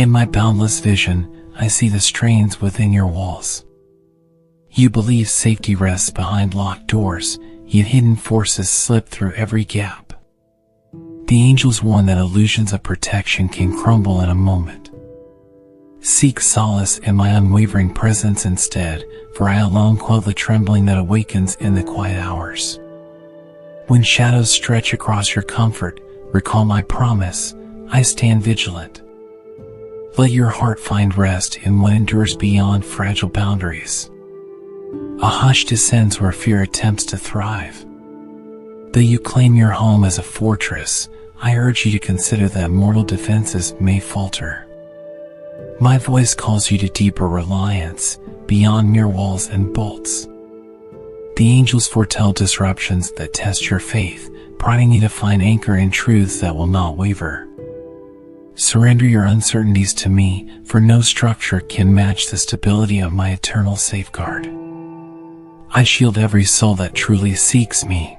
In my boundless vision, I see the strains within your walls. You believe safety rests behind locked doors, yet hidden forces slip through every gap. The angels warn that illusions of protection can crumble in a moment. Seek solace in my unwavering presence instead, for I alone quell the trembling that awakens in the quiet hours. When shadows stretch across your comfort, recall my promise, I stand vigilant. Let your heart find rest in what endures beyond fragile boundaries. A hush descends where fear attempts to thrive. Though you claim your home as a fortress, I urge you to consider that mortal defenses may falter. My voice calls you to deeper reliance, beyond mere walls and bolts. The angels foretell disruptions that test your faith, prodding you to find anchor in truths that will not waver. Surrender your uncertainties to me, for no structure can match the stability of my eternal safeguard. I shield every soul that truly seeks me.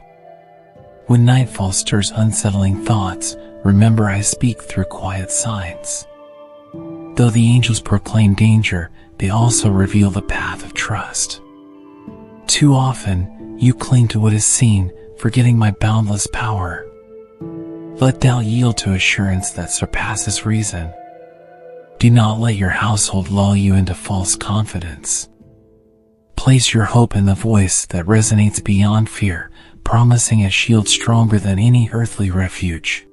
When nightfall stirs unsettling thoughts, remember I speak through quiet signs. Though the angels proclaim danger, they also reveal the path of trust. Too often, you cling to what is seen, forgetting my boundless power. Let doubt yield to assurance that surpasses reason. Do not let your household lull you into false confidence. Place your hope in the voice that resonates beyond fear, promising a shield stronger than any earthly refuge.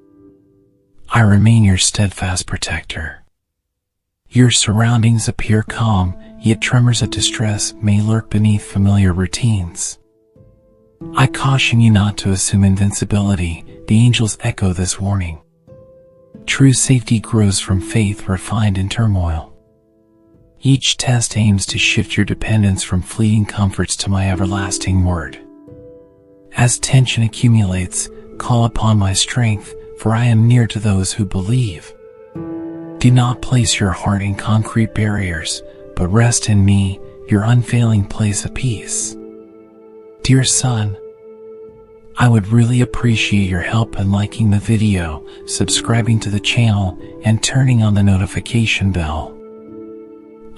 I remain your steadfast protector. Your surroundings appear calm, yet tremors of distress may lurk beneath familiar routines. I caution you not to assume invincibility. The angels echo this warning. True safety grows from faith refined in turmoil. Each test aims to shift your dependence from fleeting comforts to my everlasting word. As tension accumulates, call upon my strength, for I am near to those who believe. Do not place your heart in concrete barriers, but rest in me, your unfailing place of peace. Dear son, I would really appreciate your help in liking the video, subscribing to the channel, and turning on the notification bell.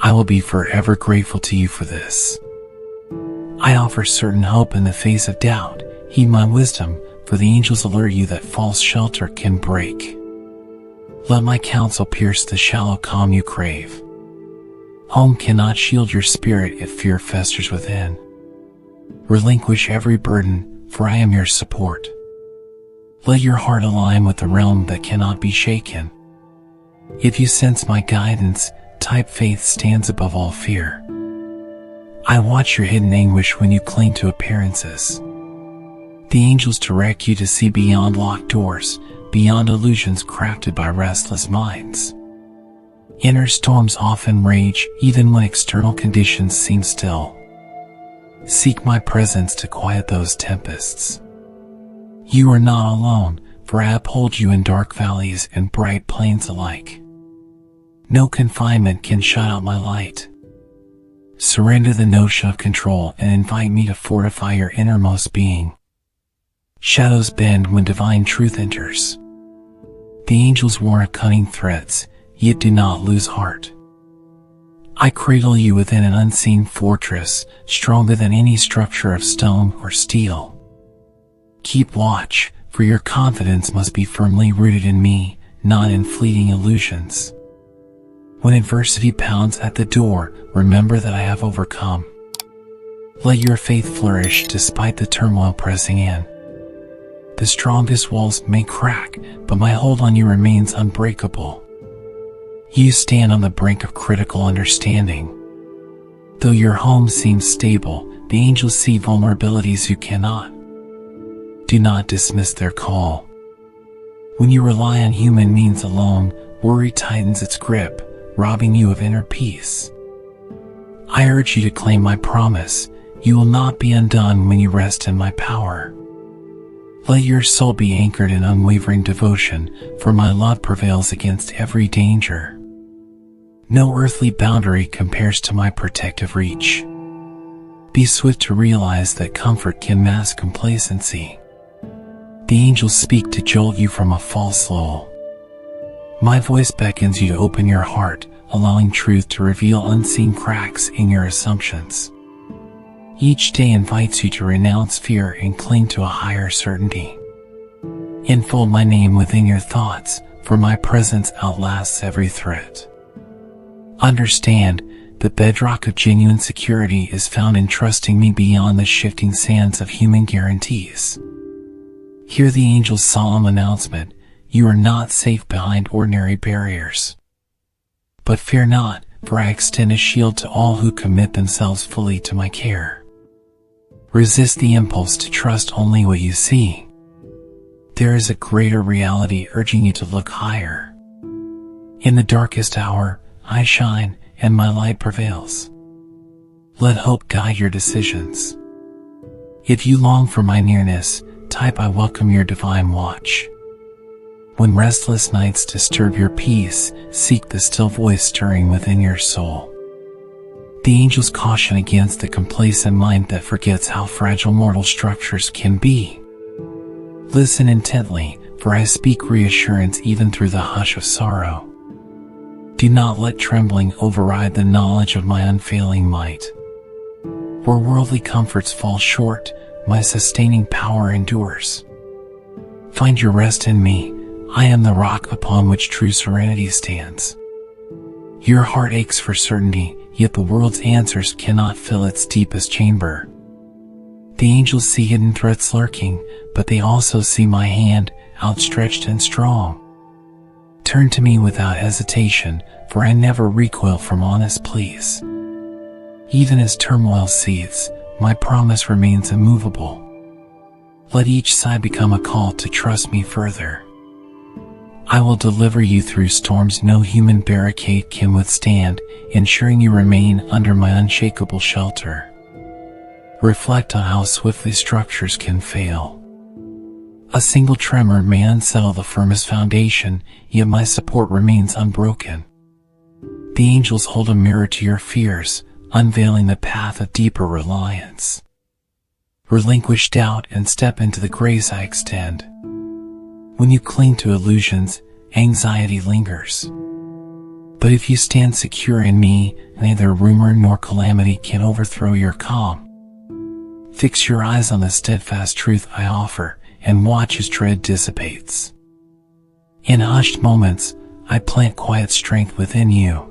I will be forever grateful to you for this. I offer certain hope in the face of doubt. Heed my wisdom, for the angels alert you that false shelter can break. Let my counsel pierce the shallow calm you crave. Home cannot shield your spirit if fear festers within. Relinquish every burden, for I am your support. Let your heart align with the realm that cannot be shaken. If you sense my guidance, type faith stands above all fear. I watch your hidden anguish when you cling to appearances. The angels direct you to see beyond locked doors, beyond illusions crafted by restless minds. Inner storms often rage, even when external conditions seem still. Seek my presence to quiet those tempests. You are not alone, for I uphold you in dark valleys and bright plains alike. No confinement can shut out my light. Surrender the notion of control and invite me to fortify your innermost being. Shadows bend when divine truth enters. The angels warn of cunning threats, yet do not lose heart. I cradle you within an unseen fortress, stronger than any structure of stone or steel. Keep watch, for your confidence must be firmly rooted in me, not in fleeting illusions. When adversity pounds at the door, remember that I have overcome. Let your faith flourish despite the turmoil pressing in. The strongest walls may crack, but my hold on you remains unbreakable. You stand on the brink of critical understanding. Though your home seems stable, the angels see vulnerabilities you cannot. Do not dismiss their call. When you rely on human means alone, worry tightens its grip, robbing you of inner peace. I urge you to claim my promise. You will not be undone when you rest in my power. Let your soul be anchored in unwavering devotion, for my love prevails against every danger. No earthly boundary compares to my protective reach. Be swift to realize that comfort can mask complacency. The angels speak to jolt you from a false lull. My voice beckons you to open your heart, allowing truth to reveal unseen cracks in your assumptions. Each day invites you to renounce fear and cling to a higher certainty. Enfold my name within your thoughts, for my presence outlasts every threat. Understand, the bedrock of genuine security is found in trusting me beyond the shifting sands of human guarantees. Hear the angel's solemn announcement: you are not safe behind ordinary barriers. But fear not, for I extend a shield to all who commit themselves fully to my care. Resist the impulse to trust only what you see. There is a greater reality urging you to look higher. In the darkest hour, I shine, and my light prevails. Let hope guide your decisions. If you long for my nearness, type "I welcome your divine watch." When restless nights disturb your peace, seek the still voice stirring within your soul. The angels caution against the complacent mind that forgets how fragile mortal structures can be. Listen intently, for I speak reassurance even through the hush of sorrow. Do not let trembling override the knowledge of my unfailing might. Where worldly comforts fall short, my sustaining power endures. Find your rest in me. I am the rock upon which true serenity stands. Your heart aches for certainty, yet the world's answers cannot fill its deepest chamber. The angels see hidden threats lurking, but they also see my hand, outstretched and strong. Turn to me without hesitation, for I never recoil from honest pleas. Even as turmoil seethes, my promise remains immovable. Let each sigh become a call to trust me further. I will deliver you through storms no human barricade can withstand, ensuring you remain under my unshakable shelter. Reflect on how swiftly structures can fail. A single tremor may unsettle the firmest foundation, yet my support remains unbroken. The angels hold a mirror to your fears, unveiling the path of deeper reliance. Relinquish doubt and step into the grace I extend. When you cling to illusions, anxiety lingers. But if you stand secure in me, neither rumor nor calamity can overthrow your calm. Fix your eyes on the steadfast truth I offer, and watch as dread dissipates. In hushed moments, I plant quiet strength within you.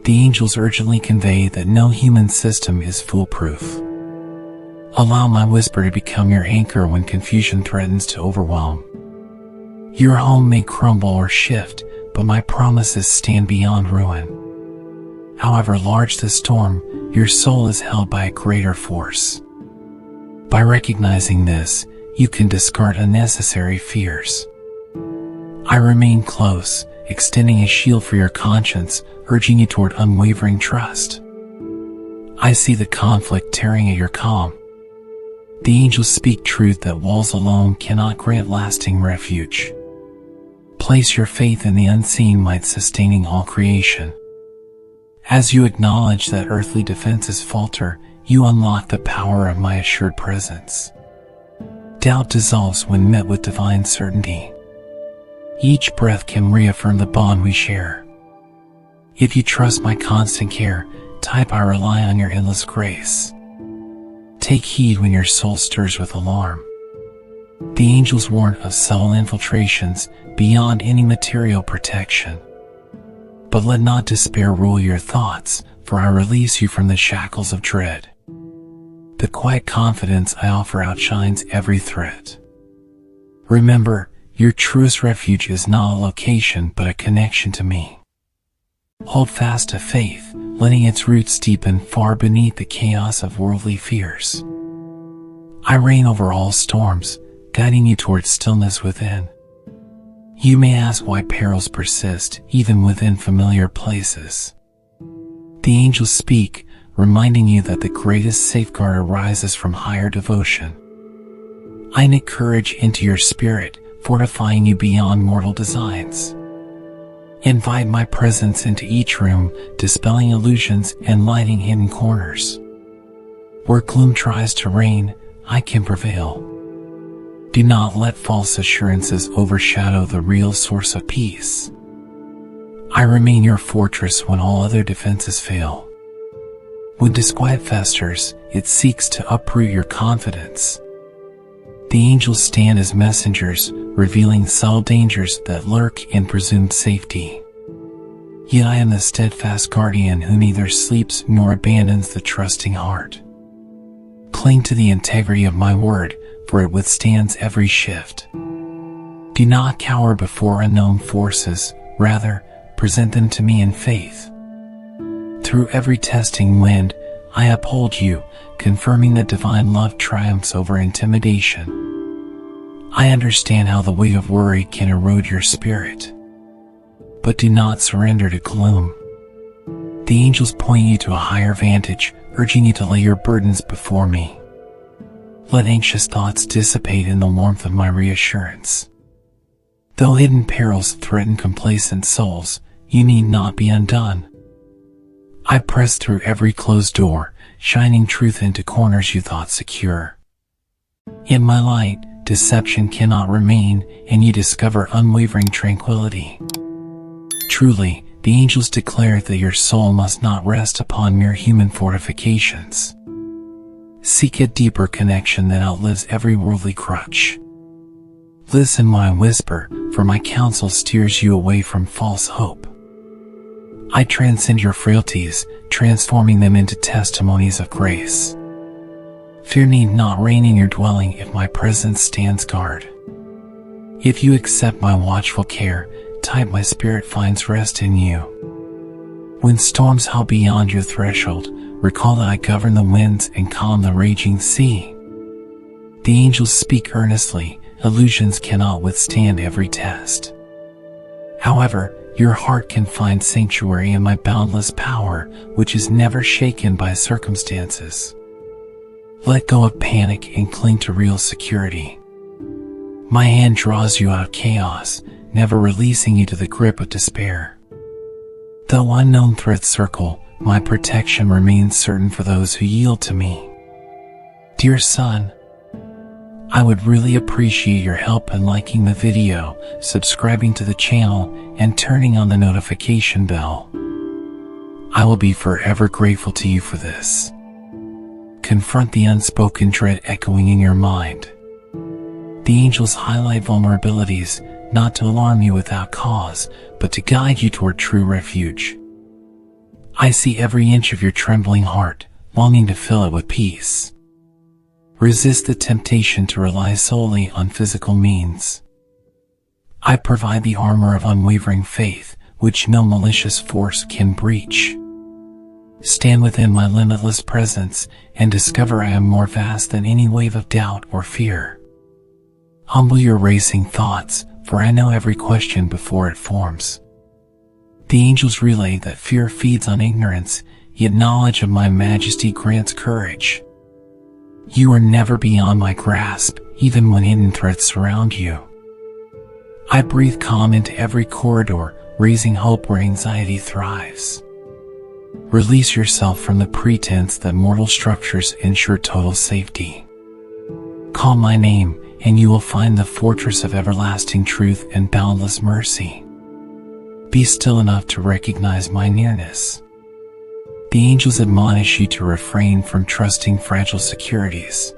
The angels urgently convey that no human system is foolproof. Allow my whisper to become your anchor when confusion threatens to overwhelm. Your home may crumble or shift, but my promises stand beyond ruin. However large the storm, your soul is held by a greater force. By recognizing this, you can discard unnecessary fears. I remain close, extending a shield for your conscience, urging you toward unwavering trust. I see the conflict tearing at your calm. The angels speak truth that walls alone cannot grant lasting refuge. Place your faith in the unseen might sustaining all creation. As you acknowledge that earthly defenses falter, you unlock the power of my assured presence. Doubt dissolves when met with divine certainty. Each breath can reaffirm the bond we share. If you trust my constant care, type "I rely on your endless grace." Take heed when your soul stirs with alarm. The angels warn of subtle infiltrations beyond any material protection. But let not despair rule your thoughts, for I release you from the shackles of dread. The quiet confidence I offer outshines every threat. Remember, your truest refuge is not a location but a connection to me. Hold fast to faith, letting its roots deepen far beneath the chaos of worldly fears. I reign over all storms, guiding you towards stillness within. You may ask why perils persist, even within familiar places. The angels speak, reminding you that the greatest safeguard arises from higher devotion. I knit courage into your spirit, fortifying you beyond mortal designs. Invite my presence into each room, dispelling illusions and lighting hidden corners. Where gloom tries to reign, I can prevail. Do not let false assurances overshadow the real source of peace. I remain your fortress when all other defenses fail. When disquiet festers, it seeks to uproot your confidence. The angels stand as messengers, revealing subtle dangers that lurk in presumed safety. Yet I am the steadfast guardian who neither sleeps nor abandons the trusting heart. Cling to the integrity of my word, for it withstands every shift. Do not cower before unknown forces, rather, present them to me in faith. Through every testing wind, I uphold you, confirming that divine love triumphs over intimidation. I understand how the weight of worry can erode your spirit. But do not surrender to gloom. The angels point you to a higher vantage, urging you to lay your burdens before me. Let anxious thoughts dissipate in the warmth of my reassurance. Though hidden perils threaten complacent souls, you need not be undone. I press through every closed door, shining truth into corners you thought secure. In my light, deception cannot remain, and you discover unwavering tranquility. Truly, the angels declare that your soul must not rest upon mere human fortifications. Seek a deeper connection that outlives every worldly crutch. Listen when I whisper, for my counsel steers you away from false hope. I transcend your frailties, transforming them into testimonies of grace. Fear need not reign in your dwelling if my presence stands guard. If you accept my watchful care, tight my spirit finds rest in you. When storms howl beyond your threshold, recall that I govern the winds and calm the raging sea. The angels speak earnestly, illusions cannot withstand every test. However, your heart can find sanctuary in my boundless power, which is never shaken by circumstances. Let go of panic and cling to real security. My hand draws you out of chaos, never releasing you to the grip of despair. Though unknown threats circle, my protection remains certain for those who yield to me. Dear son, I would really appreciate your help in liking the video, subscribing to the channel, and turning on the notification bell. I will be forever grateful to you for this. Confront the unspoken dread echoing in your mind. The angels highlight vulnerabilities, not to alarm you without cause, but to guide you toward true refuge. I see every inch of your trembling heart, longing to fill it with peace. Resist the temptation to rely solely on physical means. I provide the armor of unwavering faith, which no malicious force can breach. Stand within my limitless presence, and discover I am more vast than any wave of doubt or fear. Humble your racing thoughts, for I know every question before it forms. The angels relay that fear feeds on ignorance, yet knowledge of my majesty grants courage. You are never beyond my grasp, even when hidden threats surround you. I breathe calm into every corridor, raising hope where anxiety thrives. Release yourself from the pretense that mortal structures ensure total safety. Call my name, and you will find the fortress of everlasting truth and boundless mercy. Be still enough to recognize my nearness. The angels admonish you to refrain from trusting fragile securities.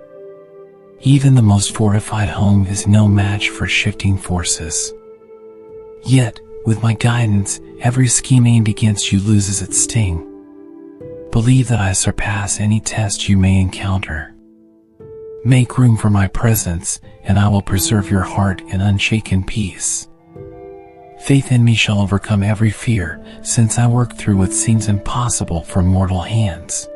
Even the most fortified home is no match for shifting forces. Yet, with my guidance, every scheme aimed against you loses its sting. Believe that I surpass any test you may encounter. Make room for my presence, and I will preserve your heart in unshaken peace. Faith in me shall overcome every fear, since I work through what seems impossible from mortal hands.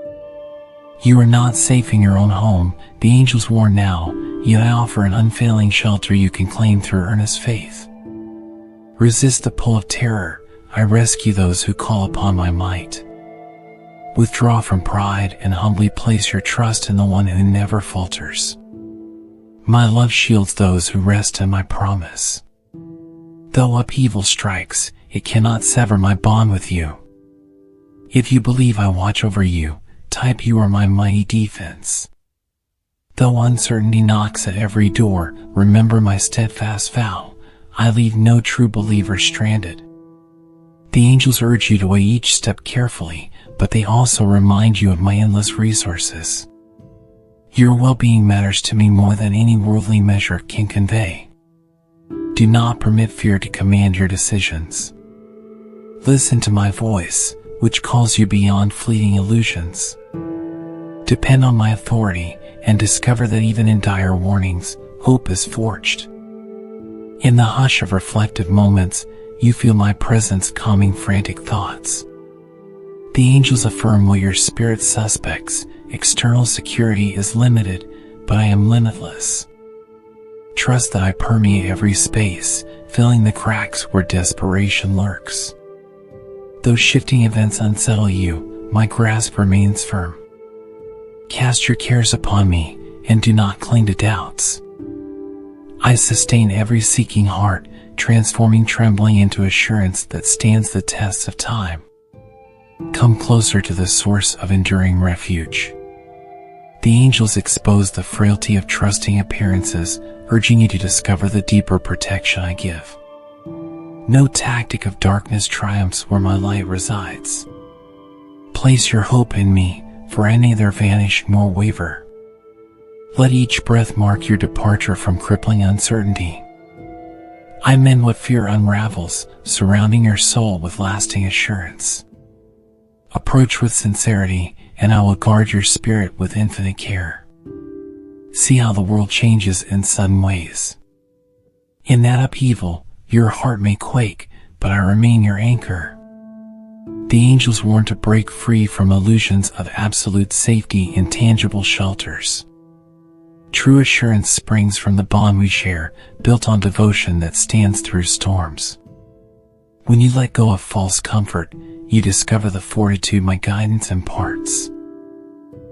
You are not safe in your own home, the angels warn now, yet I offer an unfailing shelter you can claim through earnest faith. Resist the pull of terror, I rescue those who call upon my might. Withdraw from pride and humbly place your trust in the one who never falters. My love shields those who rest in my promise. Though upheaval strikes, it cannot sever my bond with you. If you believe I watch over you, type you are my mighty defense. Though uncertainty knocks at every door, remember my steadfast vow. I leave no true believer stranded. The angels urge you to weigh each step carefully, but they also remind you of my endless resources. Your well-being matters to me more than any worldly measure can convey. Do not permit fear to command your decisions. Listen to my voice, which calls you beyond fleeting illusions. Depend on my authority, and discover that even in dire warnings, hope is forged. In the hush of reflective moments, you feel my presence calming frantic thoughts. The angels affirm what your spirit suspects. External security is limited, but I am limitless. Trust that I permeate every space, filling the cracks where desperation lurks. Though shifting events unsettle you, my grasp remains firm. Cast your cares upon me, and do not cling to doubts. I sustain every seeking heart, transforming trembling into assurance that stands the test of time. Come closer to the source of enduring refuge. The angels expose the frailty of trusting appearances, urging you to discover the deeper protection I give. No tactic of darkness triumphs where my light resides. Place your hope in me, for I neither vanish nor waver. Let each breath mark your departure from crippling uncertainty. I mend what fear unravels, surrounding your soul with lasting assurance. Approach with sincerity, and I will guard your spirit with infinite care. See how the world changes in sudden ways. In that upheaval, your heart may quake, but I remain your anchor. The angels warn to break free from illusions of absolute safety in tangible shelters. True assurance springs from the bond we share, built on devotion that stands through storms. When you let go of false comfort, you discover the fortitude my guidance imparts.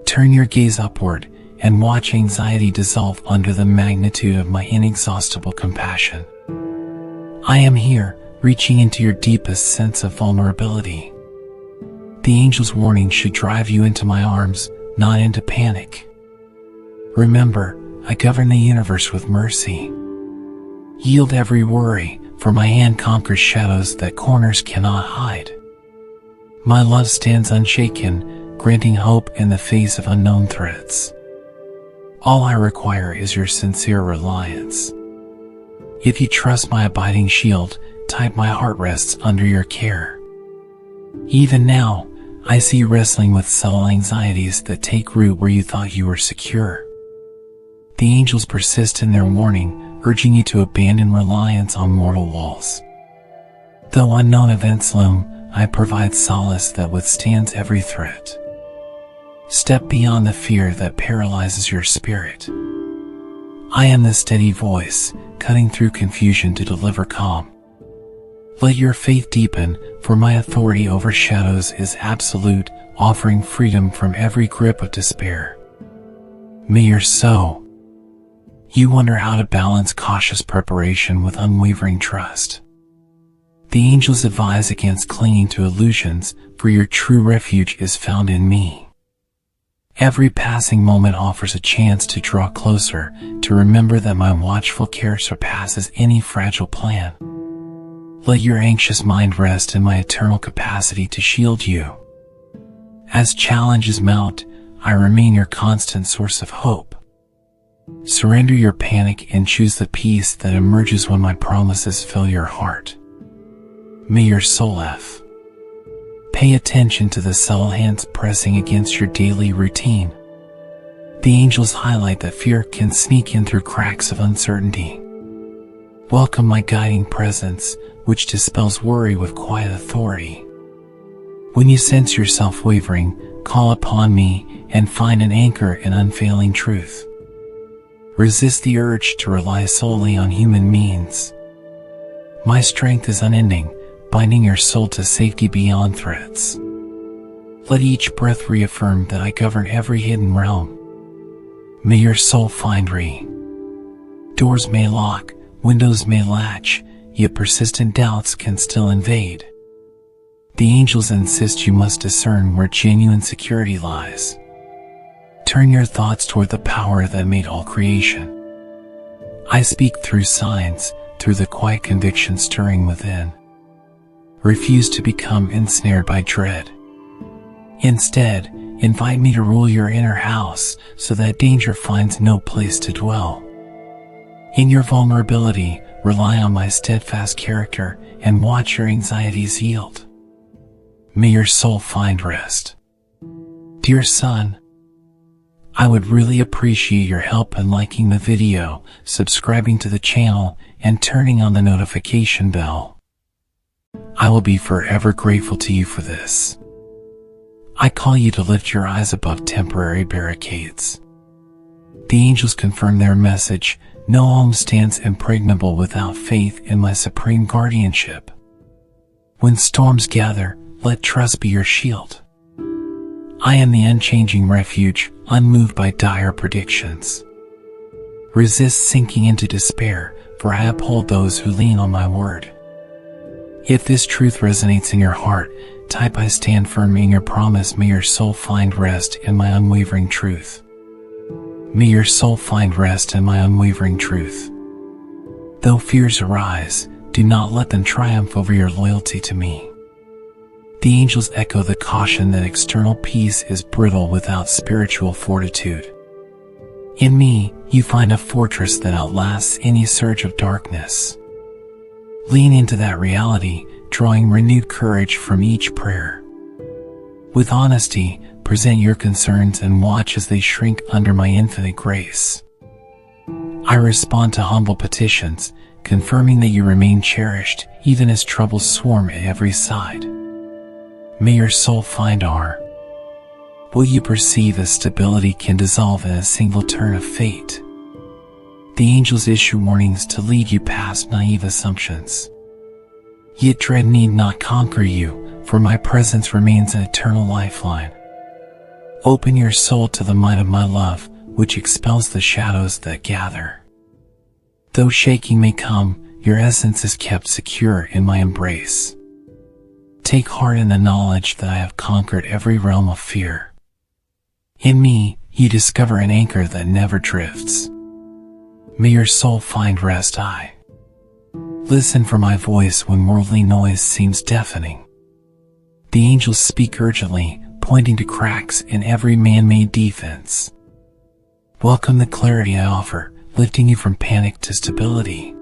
Turn your gaze upward, and watch anxiety dissolve under the magnitude of my inexhaustible compassion. I am here, reaching into your deepest sense of vulnerability. The angel's warning should drive you into my arms, not into panic. Remember, I govern the universe with mercy. Yield every worry, for my hand conquers shadows that corners cannot hide. My love stands unshaken, granting hope in the face of unknown threats. All I require is your sincere reliance. If you trust my abiding shield, tight my heart rests under your care. Even now, I see you wrestling with subtle anxieties that take root where you thought you were secure. The angels persist in their warning, urging you to abandon reliance on mortal walls. Though unknown events loom, I provide solace that withstands every threat. Step beyond the fear that paralyzes your spirit. I am the steady voice, cutting through confusion to deliver calm. Let your faith deepen, for my authority over shadows is absolute, offering freedom from every grip of despair. May your soul. You wonder how to balance cautious preparation with unwavering trust. The angels advise against clinging to illusions, for your true refuge is found in me. Every passing moment offers a chance to draw closer, to remember that my watchful care surpasses any fragile plan. Let your anxious mind rest in my eternal capacity to shield you. As challenges mount, I remain your constant source of hope. Surrender your panic and choose the peace that emerges when my promises fill your heart. May your soul F. Pay attention to the subtle hands pressing against your daily routine. The angels highlight that fear can sneak in through cracks of uncertainty. Welcome my guiding presence, which dispels worry with quiet authority. When you sense yourself wavering, call upon me and find an anchor in unfailing truth. Resist the urge to rely solely on human means. My strength is unending, binding your soul to safety beyond threats. Let each breath reaffirm that I govern every hidden realm. May your soul find Doors may lock, windows may latch, yet persistent doubts can still invade. The angels insist you must discern where genuine security lies. Turn your thoughts toward the power that made all creation. I speak through signs, through the quiet conviction stirring within. Refuse to become ensnared by dread. Instead, invite me to rule your inner house so that danger finds no place to dwell. In your vulnerability, rely on my steadfast character and watch your anxieties yield. May your soul find rest. Dear son, I would really appreciate your help in liking the video, subscribing to the channel, and turning on the notification bell. I will be forever grateful to you for this. I call you to lift your eyes above temporary barricades. The angels confirm their message: no home stands impregnable without faith in my supreme guardianship. When storms gather, let trust be your shield. I am the unchanging refuge, unmoved by dire predictions. Resist sinking into despair, for I uphold those who lean on my word. If this truth resonates in your heart, type "I stand firm in your promise." May your soul find rest in my unwavering truth. May your soul find rest in my unwavering truth. Though fears arise, do not let them triumph over your loyalty to me. The angels echo the caution that external peace is brittle without spiritual fortitude. In me, you find a fortress that outlasts any surge of darkness. Lean into that reality, drawing renewed courage from each prayer. With honesty, present your concerns and watch as they shrink under my infinite grace. I respond to humble petitions, confirming that you remain cherished, even as troubles swarm at every side. May your soul find R. Will you perceive as stability can dissolve in a single turn of fate? The angels issue warnings to lead you past naive assumptions. Yet dread need not conquer you, for my presence remains an eternal lifeline. Open your soul to the might of my love, which expels the shadows that gather. Though shaking may come, your essence is kept secure in my embrace. Take heart in the knowledge that I have conquered every realm of fear. In me, you discover an anchor that never drifts. May your soul find rest. I listen for my voice when worldly noise seems deafening. The angels speak urgently, pointing to cracks in every man-made defense. Welcome the clarity I offer, lifting you from panic to stability.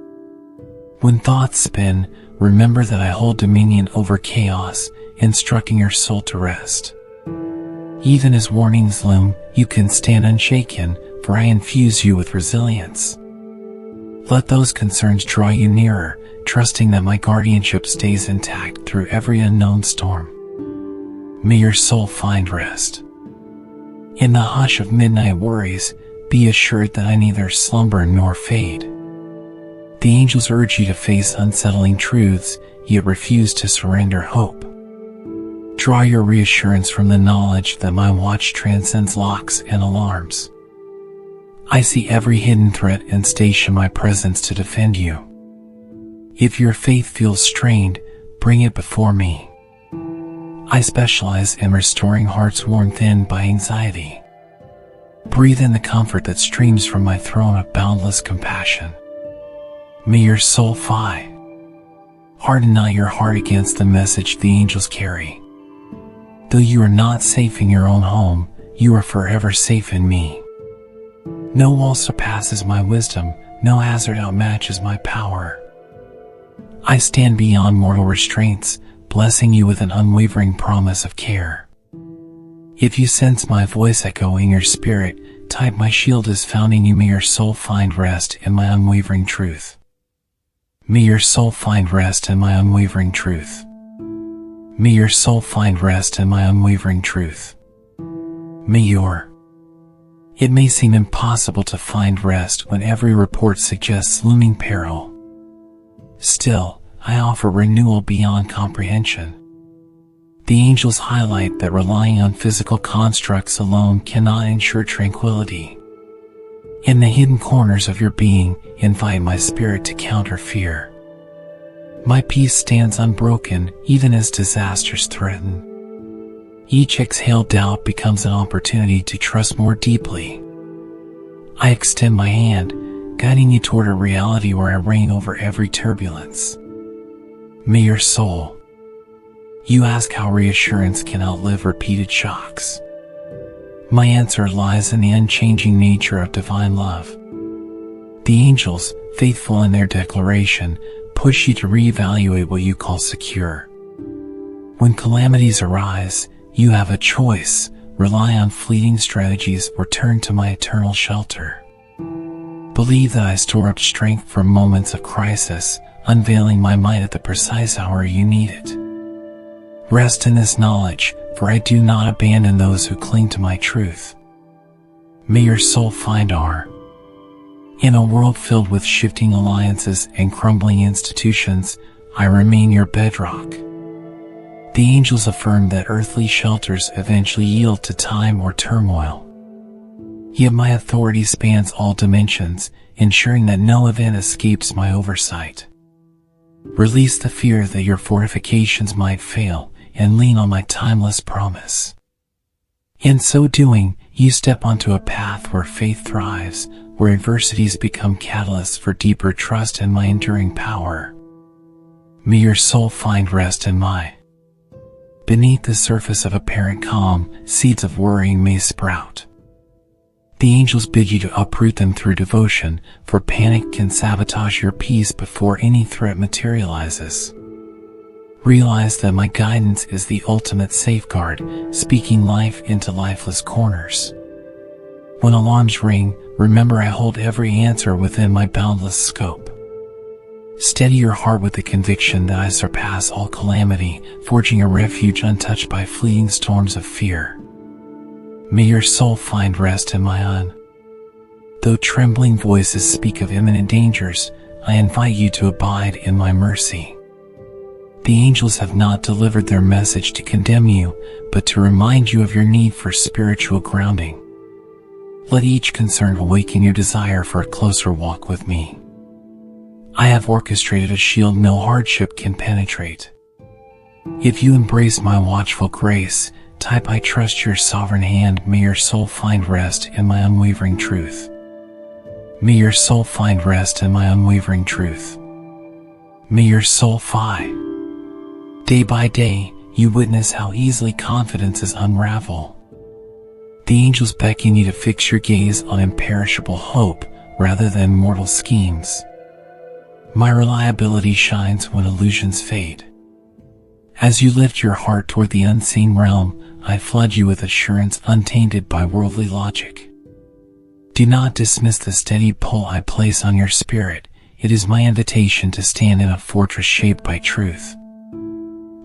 When thoughts spin, remember that I hold dominion over chaos, instructing your soul to rest. Even as warnings loom, you can stand unshaken, for I infuse you with resilience. Let those concerns draw you nearer, trusting that my guardianship stays intact through every unknown storm. May your soul find rest. In the hush of midnight worries, be assured that I neither slumber nor fade. The angels urge you to face unsettling truths, yet refuse to surrender hope. Draw your reassurance from the knowledge that my watch transcends locks and alarms. I see every hidden threat and station my presence to defend you. If your faith feels strained, bring it before me. I specialize in restoring hearts worn thin by anxiety. Breathe in the comfort that streams from my throne of boundless compassion. May your soul fly. Harden not your heart against the message the angels carry. Though you are not safe in your own home, you are forever safe in me. No wall surpasses my wisdom, no hazard outmatches my power. I stand beyond mortal restraints, blessing you with an unwavering promise of care. If you sense my voice echoing your spirit, type "My shield is found in you." May your soul find rest in my unwavering truth. May your soul find rest in my unwavering truth. May your soul find rest in my unwavering truth. It may seem impossible to find rest when every report suggests looming peril. Still, I offer renewal beyond comprehension. The angels highlight that relying on physical constructs alone cannot ensure tranquility. In the hidden corners of your being, invite my spirit to counter fear. My peace stands unbroken, even as disasters threaten. Each exhaled doubt becomes an opportunity to trust more deeply. I extend my hand, guiding you toward a reality where I reign over every turbulence. May your soul. You ask how reassurance can outlive repeated shocks. My answer lies in the unchanging nature of divine love. The angels, faithful in their declaration, push you to reevaluate what you call secure. When calamities arise, you have a choice: rely on fleeting strategies or turn to my eternal shelter. Believe that I store up strength for moments of crisis, unveiling my might at the precise hour you need it. Rest in this knowledge, for I do not abandon those who cling to my truth. May your soul find our. In a world filled with shifting alliances and crumbling institutions, I remain your bedrock. The angels affirm that earthly shelters eventually yield to time or turmoil. Yet my authority spans all dimensions, ensuring that no event escapes my oversight. Release the fear that your fortifications might fail, and lean on my timeless promise. In so doing, you step onto a path where faith thrives, where adversities become catalysts for deeper trust in my enduring power. May your soul find rest in my. Beneath the surface of apparent calm, seeds of worrying may sprout. The angels bid you to uproot them through devotion, for panic can sabotage your peace before any threat materializes. Realize that my guidance is the ultimate safeguard, speaking life into lifeless corners. When alarms ring, remember I hold every answer within my boundless scope. Steady your heart with the conviction that I surpass all calamity, forging a refuge untouched by fleeting storms of fear. May your soul find rest in my own. Though trembling voices speak of imminent dangers, I invite you to abide in my mercy. The angels have not delivered their message to condemn you, but to remind you of your need for spiritual grounding. Let each concern awaken your desire for a closer walk with me. I have orchestrated a shield no hardship can penetrate. If you embrace my watchful grace, type I trust your sovereign hand. May your soul find rest in my unwavering truth. May your soul find rest in my unwavering truth. May your soul find. Day by day, you witness how easily confidences unravel. The angels beckon you to fix your gaze on imperishable hope rather than mortal schemes. My reliability shines when illusions fade. As you lift your heart toward the unseen realm, I flood you with assurance untainted by worldly logic. Do not dismiss the steady pull I place on your spirit. It is my invitation to stand in a fortress shaped by truth.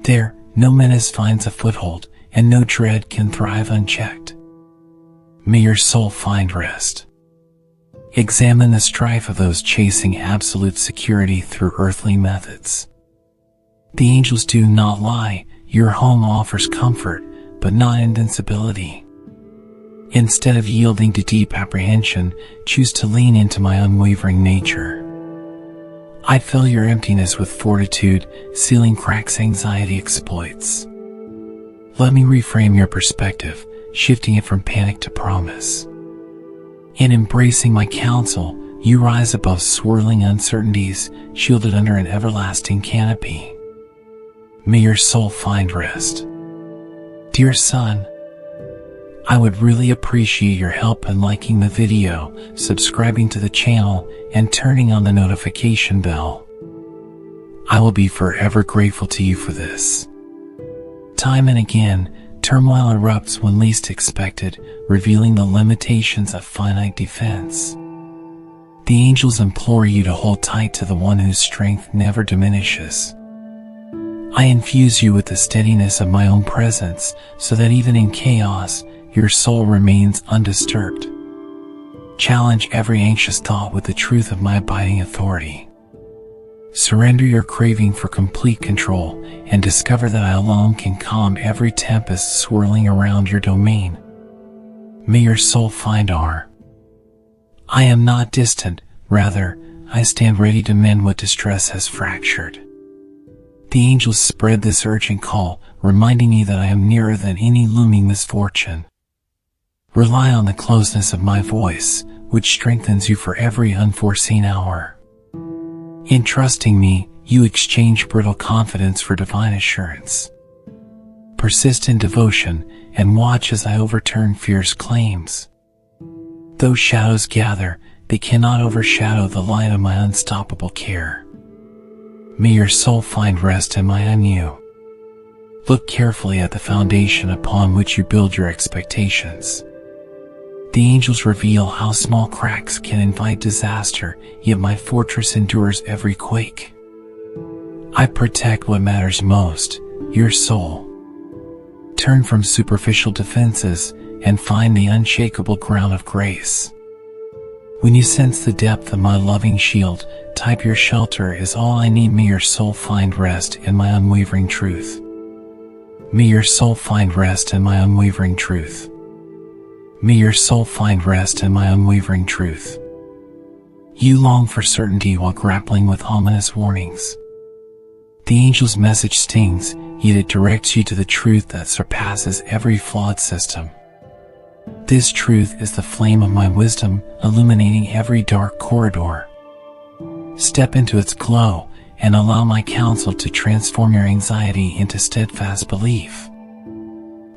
There, no menace finds a foothold, and no dread can thrive unchecked. May your soul find rest. Examine the strife of those chasing absolute security through earthly methods. The angels do not lie. Your home offers comfort, but not invincibility. Instead of yielding to deep apprehension, choose to lean into my unwavering nature. I fill your emptiness with fortitude, sealing cracks anxiety exploits. Let me reframe your perspective, shifting it from panic to promise. In embracing my counsel, you rise above swirling uncertainties, shielded under an everlasting canopy. May your soul find rest. Dear son, I would really appreciate your help in liking the video, subscribing to the channel, and turning on the notification bell. I will be forever grateful to you for this. Time and again, turmoil erupts when least expected, revealing the limitations of finite defense. The angels implore you to hold tight to the one whose strength never diminishes. I infuse you with the steadiness of my own presence, so that even in chaos, your soul remains undisturbed. Challenge every anxious thought with the truth of my abiding authority. Surrender your craving for complete control and discover that I alone can calm every tempest swirling around your domain. May your soul find our. I am not distant, rather, I stand ready to mend what distress has fractured. The angels spread this urgent call, reminding you that I am nearer than any looming misfortune. Rely on the closeness of my voice, which strengthens you for every unforeseen hour. In trusting me, you exchange brittle confidence for divine assurance. Persist in devotion, and watch as I overturn fear's claims. Though shadows gather, they cannot overshadow the light of my unstoppable care. May your soul find rest in my you. Look carefully at the foundation upon which you build your expectations. The angels reveal how small cracks can invite disaster, yet my fortress endures every quake. I protect what matters most, your soul. Turn from superficial defenses and find the unshakable ground of grace. When you sense the depth of my loving shield, type your shelter is all I need. May your soul find rest in my unwavering truth. May your soul find rest in my unwavering truth. May your soul find rest in my unwavering truth. You long for certainty while grappling with ominous warnings. The angel's message stings, yet it directs you to the truth that surpasses every flawed system. This truth is the flame of my wisdom, illuminating every dark corridor. Step into its glow and allow my counsel to transform your anxiety into steadfast belief.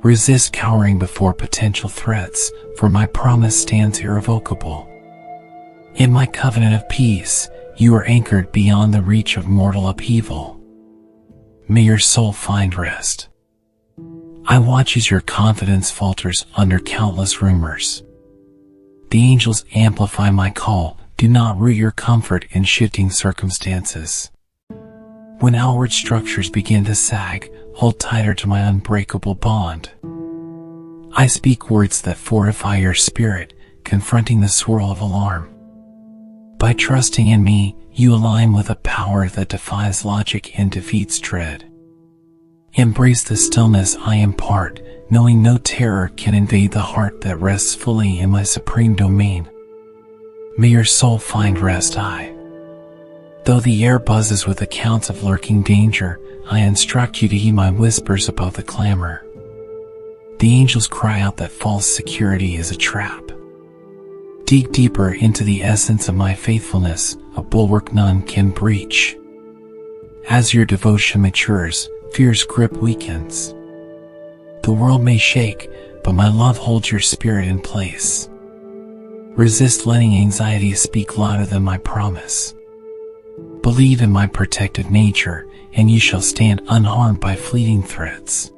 Resist cowering before potential threats, for my promise stands irrevocable. In my covenant of peace, you are anchored beyond the reach of mortal upheaval. May your soul find rest. I watch as your confidence falters under countless rumors. The angels amplify my call. Do not root your comfort in shifting circumstances. When outward structures begin to sag, hold tighter to my unbreakable bond. I speak words that fortify your spirit, confronting the swirl of alarm. By trusting in me, you align with a power that defies logic and defeats dread. Embrace the stillness I impart, knowing no terror can invade the heart that rests fully in my supreme domain. May your soul find rest. Though the air buzzes with accounts of lurking danger, I instruct you to heed my whispers above the clamor. The angels cry out that false security is a trap. Dig deeper into the essence of my faithfulness, a bulwark none can breach. As your devotion matures, fear's grip weakens. The world may shake, but my love holds your spirit in place. Resist letting anxiety speak louder than my promise. Believe in my protective nature, and you shall stand unharmed by fleeting threats.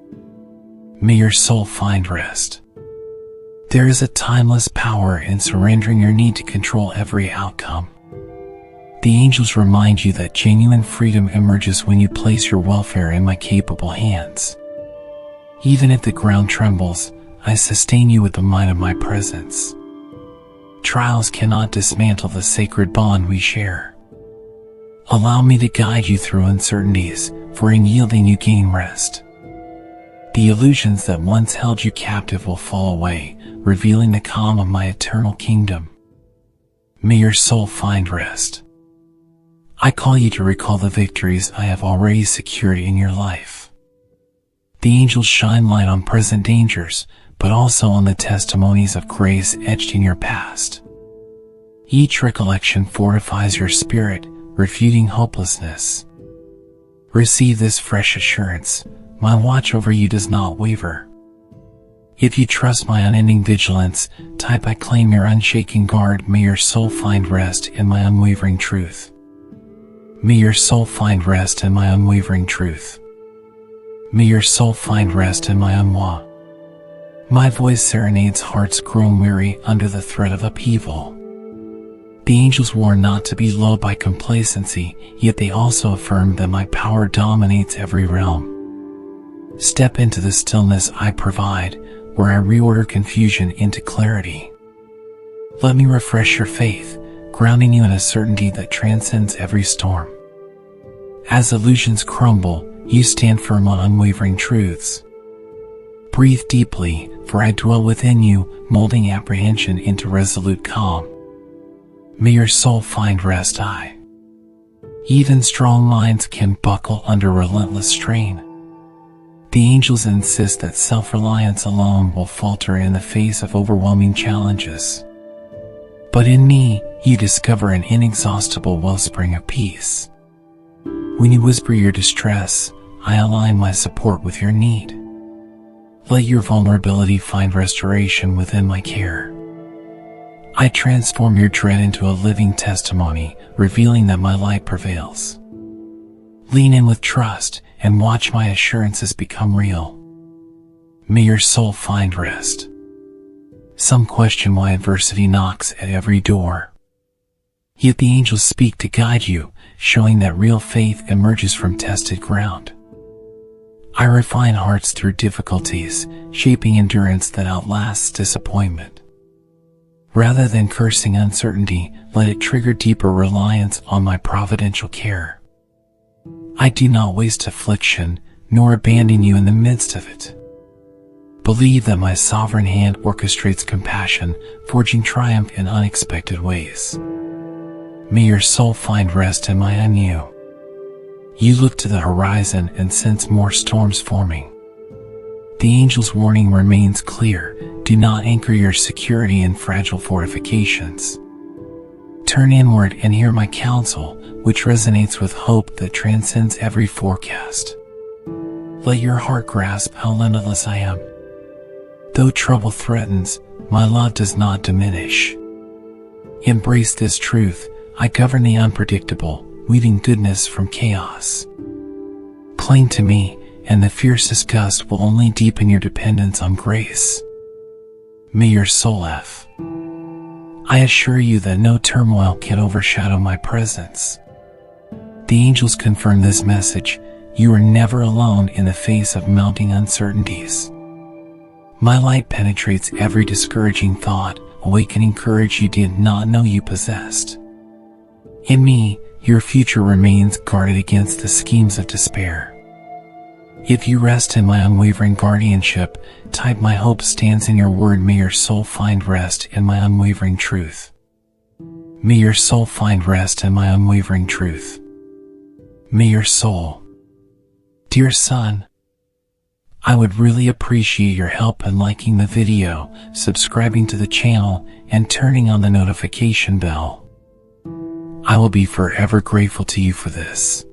May your soul find rest. There is a timeless power in surrendering your need to control every outcome. The angels remind you that genuine freedom emerges when you place your welfare in my capable hands. Even if the ground trembles, I sustain you with the might of my presence. Trials cannot dismantle the sacred bond we share. Allow me to guide you through uncertainties, for in yielding you gain rest. The illusions that once held you captive will fall away, revealing the calm of my eternal kingdom. May your soul find rest. I call you to recall the victories I have already secured in your life. The angels shine light on present dangers, but also on the testimonies of grace etched in your past. Each recollection fortifies your spirit, refuting hopelessness. Receive this fresh assurance. My watch over you does not waver. If you trust my unending vigilance, type I claim your unshaken guard. May your soul find rest in my unwavering truth. May your soul find rest in my unwavering truth. May your soul find rest in my unwa. My voice serenades hearts grown weary under the threat of upheaval. The angels warn not to be lulled by complacency, yet they also affirm that my power dominates every realm. Step into the stillness I provide, where I reorder confusion into clarity. Let me refresh your faith, grounding you in a certainty that transcends every storm. As illusions crumble, you stand firm on unwavering truths. Breathe deeply, for I dwell within you, molding apprehension into resolute calm. May your soul find rest. Even strong minds can buckle under relentless strain. The angels insist that self-reliance alone will falter in the face of overwhelming challenges. But in me, you discover an inexhaustible wellspring of peace. When you whisper your distress, I align my support with your need. Let your vulnerability find restoration within my care. I transform your dread into a living testimony, revealing that my light prevails. Lean in with trust and watch my assurances become real. May your soul find rest. Some question why adversity knocks at every door. Yet the angels speak to guide you, showing that real faith emerges from tested ground. I refine hearts through difficulties, shaping endurance that outlasts disappointment. Rather than cursing uncertainty, let it trigger deeper reliance on my providential care. I do not waste affliction, nor abandon you in the midst of it. Believe that my sovereign hand orchestrates compassion, forging triumph in unexpected ways. May your soul find rest in my anew. You look to the horizon and sense more storms forming. The angel's warning remains clear: do not anchor your security in fragile fortifications. Turn inward and hear my counsel, which resonates with hope that transcends every forecast. Let your heart grasp how limitless I am. Though trouble threatens, my love does not diminish. Embrace this truth: I govern the unpredictable, weaving goodness from chaos. Cling to me, and the fiercest gust will only deepen your dependence on grace. May your soul F. I assure you that no turmoil can overshadow my presence. The angels confirm this message: you are never alone in the face of mounting uncertainties. My light penetrates every discouraging thought, awakening courage you did not know you possessed. In me, your future remains guarded against the schemes of despair. If you rest in my unwavering guardianship, type "my hope stands in your word." May your soul find rest in my unwavering truth. May your soul find rest in my unwavering truth. May your soul. Dear son, I would really appreciate your help in liking the video, subscribing to the channel, and turning on the notification bell. I will be forever grateful to you for this.